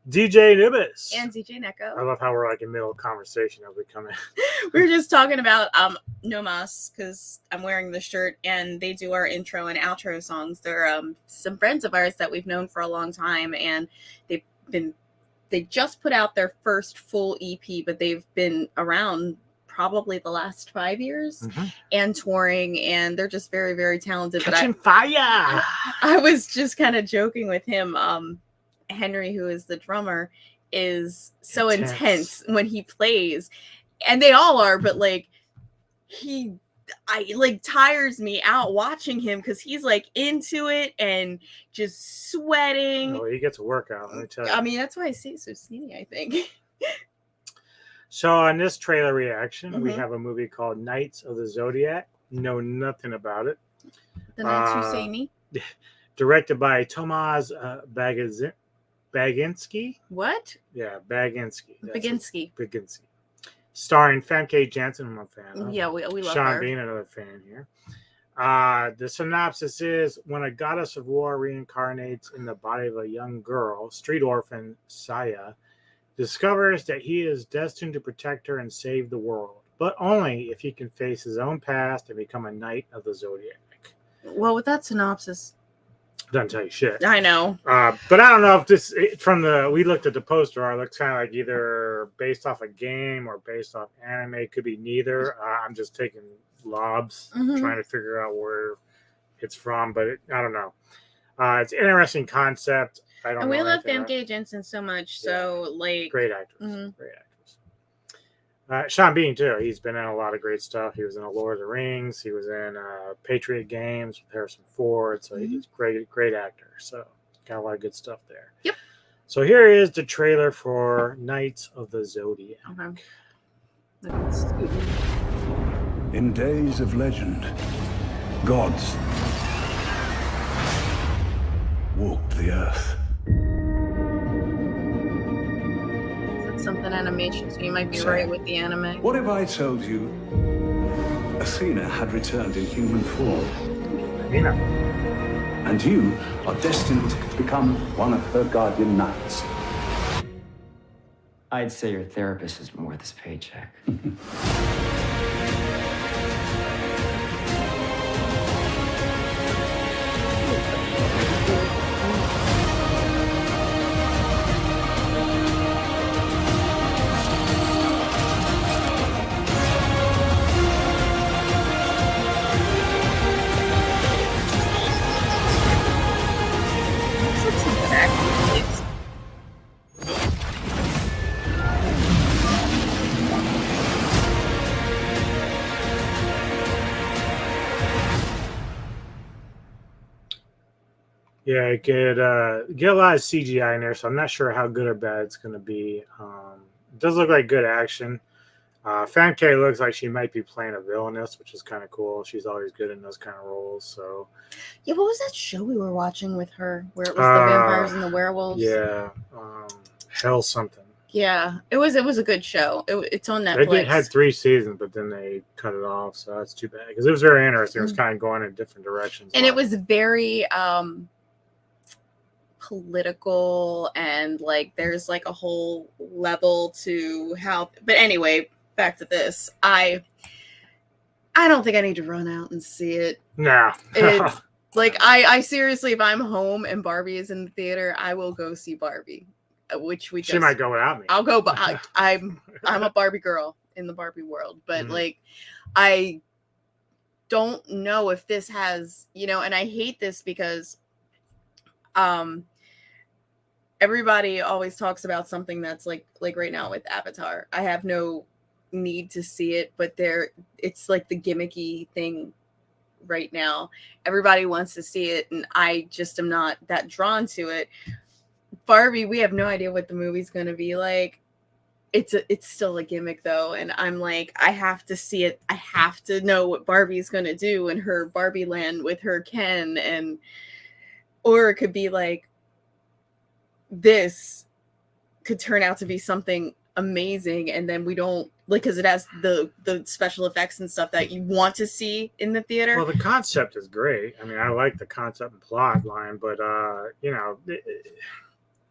DJ Nibis. And DJ Neko. I love how we're like in the middle of conversation as we come in. We were just talking about No Mas, because I'm wearing the shirt, and they do our intro and outro songs. They're some friends of ours that we've known for a long time, and they just put out their first full EP, but they've been around probably the last 5 years and touring, and they're just very, very talented. Catching fire! I was just kind of joking with him. Henry, who is the drummer, is so intense when he plays, and they all are, but like tires me out watching him because he's like into it and just sweating. Oh, he gets a workout, let me tell you. I mean, that's why I say so skinny, I think. So on this trailer reaction, we have a movie called Knights of the Zodiac. Know nothing about it. The Knights Who Say Me. Directed by Tomasz Baginski. What? Yeah, Baginski. Baginski. Starring Famke Janssen, I'm a fan of. Yeah, we love Sean her. Bean, another fan here. The synopsis is, when a goddess of war reincarnates in the body of a young girl, street orphan Saya discovers that he is destined to protect her and save the world, but only if he can face his own past and become a knight of the Zodiac. Well, with that synopsis, doesn't tell you shit. I know. But I don't know if this, we looked at the poster, it looks kind of like either based off a game or based off anime. It could be neither. I'm just taking lobs, trying to figure out where it's from, but I don't know. It's an interesting concept. And we love Famke Janssen so much, so like great actress, great actress. Sean Bean too. He's been in a lot of great stuff. He was in Lord of the Rings. He was in Patriot Games with Harrison Ford. So he's great actor. So got a lot of good stuff there. Yep. So here is the trailer for Knights of the Zodiac. In days of legend, gods walked the earth. Something animation, so you might be right with the anime. What if I told you Athena had returned in human form? Athena. And you are destined to become one of her guardian knights. I'd say your therapist isn't worth his paycheck. Yeah, it could get a lot of CGI in there, so I'm not sure how good or bad it's going to be. It does look like good action. Famke looks like she might be playing a villainess, which is kind of cool. She's always good in those kind of roles. So, yeah, what was that show we were watching with her, where it was the vampires and the werewolves? Yeah, Hell something. Yeah, it was a good show. It's on Netflix. They had 3 seasons, but then they cut it off, so that's too bad because it was very interesting. It was kind of going in different directions, and it was very political, and like there's like a whole level to how. But anyway, back to this. I don't think I need to run out and see it. No. Like I seriously, if I'm home and Barbie is in the theater, I will go see Barbie. Which she might go without me. I'll go, but I'm a Barbie girl in the Barbie world. But like, I don't know if this has, and I hate this because everybody always talks about something that's like right now with Avatar. I have no need to see it, but it's like the gimmicky thing right now. Everybody wants to see it, and I just am not that drawn to it. Barbie, we have no idea what the movie's going to be like. It's still a gimmick though, and I'm like, I have to see it. I have to know what Barbie's going to do in her Barbie land with her Ken, or it could be like this could turn out to be something amazing, and then we don't like, because it has the special effects and stuff that you want to see in the theater. Well, the concept is great. I mean, I like the concept and plot line, but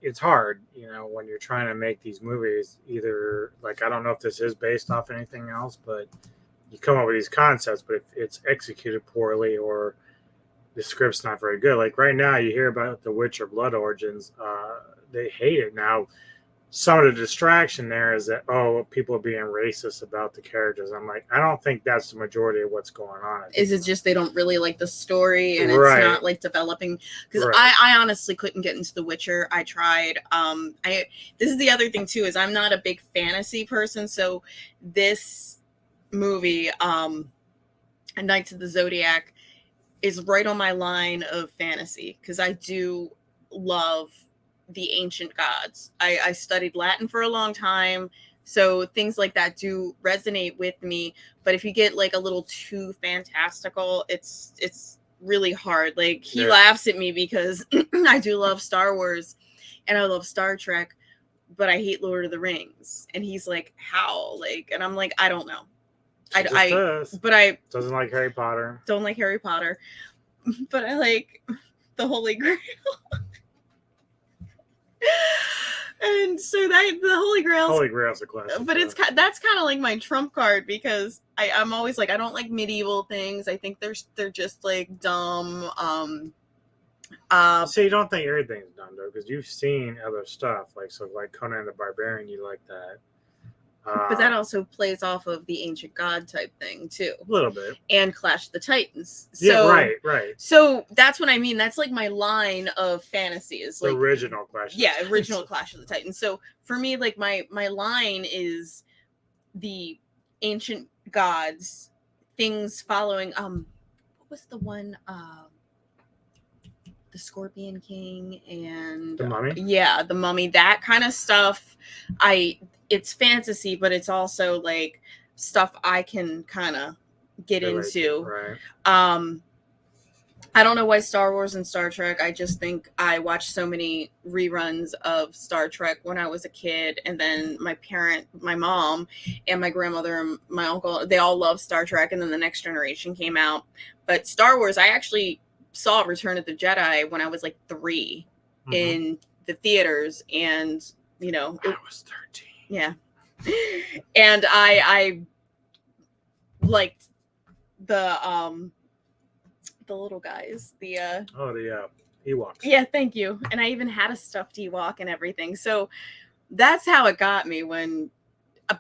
it's hard, when you're trying to make these movies. Either like I don't know if this is based off anything else, but you come up with these concepts, but if it's executed poorly or the script's not very good. Like right now, you hear about The Witcher Blood Origins. They hate it now. Some of the distraction there is that people are being racist about the characters. I'm like, I don't think that's the majority of what's going on. Is it just they don't really like the story and Right. it's not like developing? Because Right. I honestly couldn't get into The Witcher. I tried. This is the other thing too, is I'm not a big fantasy person, so this movie, Knights of the Zodiac, is right on my line of fantasy because I do love the ancient gods. I studied Latin for a long time, so things like that do resonate with me. But if you get like a little too fantastical, it's really hard. Like he laughs at me because I do love Star Wars and I love Star Trek, but I hate Lord of the Rings. And he's like, how? Like, and I'm like, I don't know. But I doesn't like Harry Potter. Don't like Harry Potter, but I like the Holy Grail. And so the Holy Grail's a classic. But that's kind of like my trump card because I'm always like, I don't like medieval things. I think they're just like dumb. So you don't think everything's dumb though, because you've seen other stuff like Conan the Barbarian. You like that. But that also plays off of the ancient god type thing too. A little bit. And Clash of the Titans. So, right. So that's what I mean. That's like my line of fantasy is like the original Clash. Original Clash of the Titans. So for me, like my line is the ancient gods, things following what was the one the Scorpion King and the Mummy? Yeah, the Mummy, that kind of stuff. It's fantasy, but it's also like stuff I can kind of get into. Right. I don't know why Star Wars and Star Trek. I just think I watched so many reruns of Star Trek when I was a kid, and then my mom, and my grandmother and my uncle, they all love Star Trek, and then the Next Generation came out. But Star Wars, I actually saw Return of the Jedi when I was like 3 in the theaters, and I was 13. Yeah. And I liked the little guys, the Ewoks. Yeah, thank you. And I even had a stuffed Ewok and everything. So that's how it got me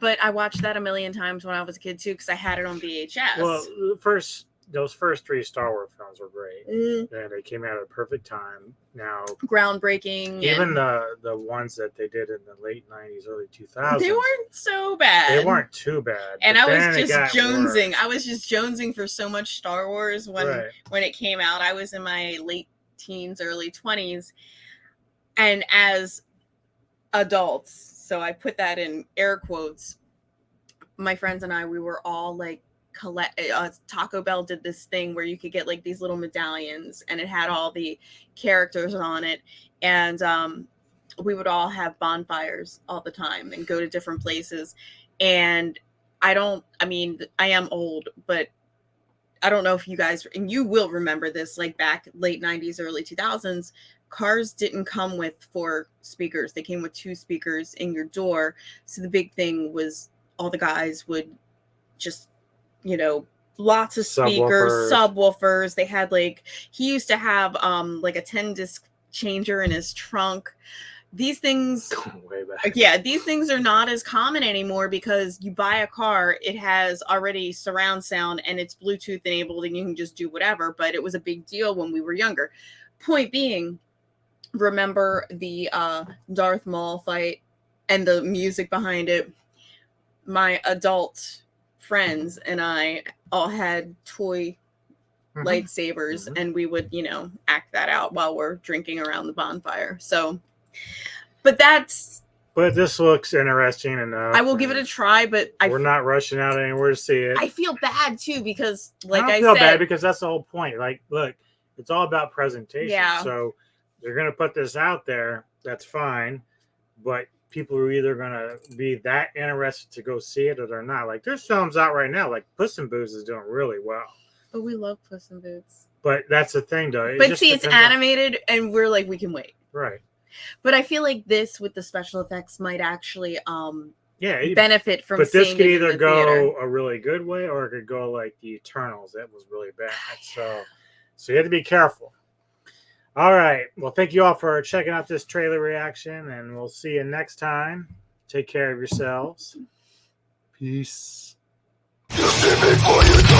but I watched that a million times when I was a kid too, because I had it on VHS. Well, those first 3 Star Wars films were great. And they came out at a perfect time. Now, groundbreaking. Even the ones that they did in the late 90s, early 2000s. They weren't so bad. They weren't too bad. And I was just jonesing. I was just jonesing for so much Star Wars when it came out. I was in my late teens, early 20s. And as adults, so I put that in air quotes, my friends and I, we were all like, Taco Bell did this thing where you could get like these little medallions and it had all the characters on it, and we would all have bonfires all the time and go to different places. And I am old, but I don't know if you guys, and you will remember this, like back late 90s, early 2000s, cars didn't come with 4 speakers. They came with 2 speakers in your door. So the big thing was all the guys would just, lots of speakers, subwoofers. They had he used to have like a 10-disc changer in his trunk. These things, way back. Yeah, these things are not as common anymore because you buy a car, it has already surround sound and it's Bluetooth enabled and you can just do whatever. But it was a big deal when we were younger. Point being, remember the Darth Maul fight and the music behind it? My adult friends and I all had toy lightsabers, and we would, act that out while we're drinking around the bonfire. So, but this looks interesting enough. I will give it a try, but we're not rushing out anywhere to see it. I feel bad too because, I feel bad because that's the whole point. Like, look, it's all about presentation. Yeah. So they're gonna put this out there. That's fine, but people are either going to be that interested to go see it or they're not. Like, there's films out right now, like Puss in Boots is doing really well. But we love Puss in Boots. But that's the thing, though. But see, it's animated, and we're like, we can wait. Right. But I feel like this with the special effects might actually Yeah, benefit from but this seeing could it in either the go theater. a really good way or it could go like the Eternals. That was really bad. So you have to be careful. All right. Well, thank you all for checking out this trailer reaction, and we'll see you next time. Take care of yourselves. Peace. Just a bit for you.